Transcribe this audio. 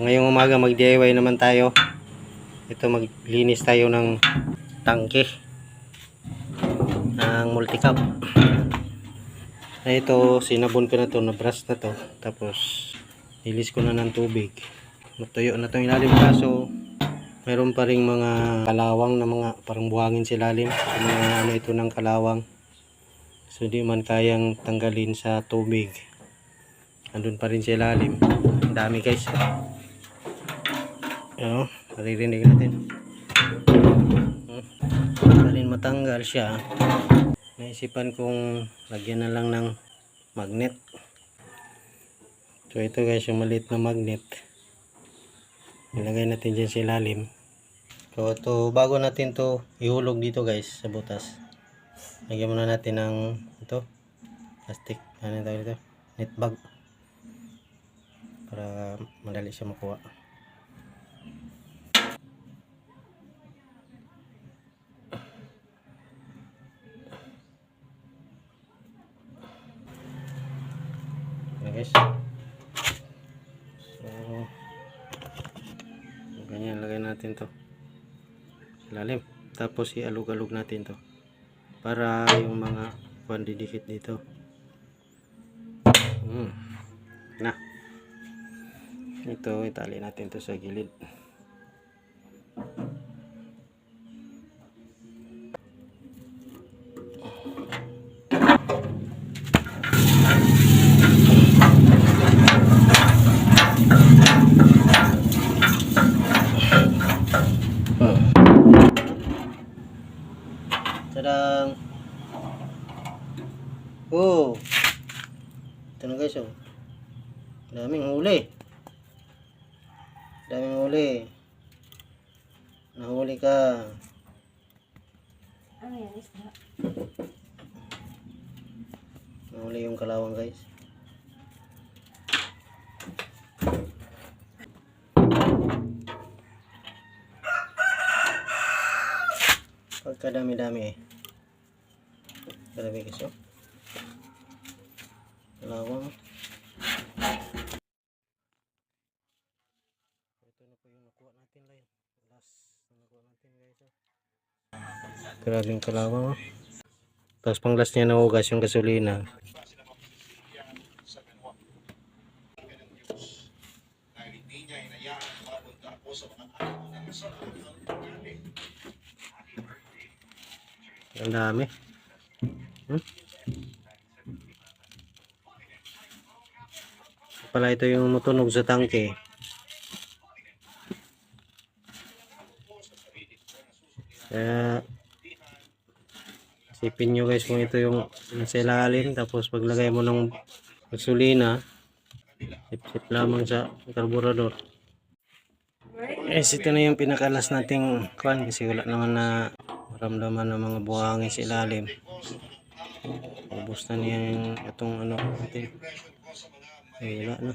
Ngayong umaga mag DIY naman tayo. Ito, maglinis tayo ng tangke ng multicap. Ito, sinabon ko na to, na brush na to. Tapos nilis ko na ng tubig. Matuyo na itong ilalim, kaso meron pa ring mga kalawang na mga parang buhangin sa ilalim. Mga ano ito ng kalawang. So di man kayang tanggalin sa tubig. Andun pa rin sa ilalim. Ang dami guys. Ano, naririnig natin. Dalhin matanggal siya. Naisipan kong lagyan na lang ng magnet. So ito guys, yung maliit na magnet. Ilagay natin dyan sa ilalim. So ito, bago natin to ihulog dito guys sa butas, lagyan muna natin ng ito, plastic, ano tawag dito, net bag, para madali siya makuha. Guys, so ganyan, lagay natin to sa ilalim, tapos ialog-alog natin to para yung mga didikit dito. Na ito, itali natin to sa gilid. Tadang! Oh! Ito na guys, oh. Daming huli. Daming huli. Nahuli ka. Ano yan, isda? Nahuli yung kalawang guys. Pagkadami-dami eh. Grabe guys, oh. Kalawang. Ito na po yung nakuha natin live. Last na nakuha natin guys, oh. Grabing kalawang, oh. Tapos pang last niya nahugas yung gasolina. Ang dami. Pala ito yung matunog sa tangke. Kaya isipin nyo guys kung ito yung sa ilalim, tapos paglagay mo ng gasolina, sip-sip lamang sa karburador. Guys, ito na yung pinakalas nating kuhan, kasi wala naman na maramdaman ng mga buhangin sa ilalim. Ubus na niya yung itong ano natin. Ay, wala na.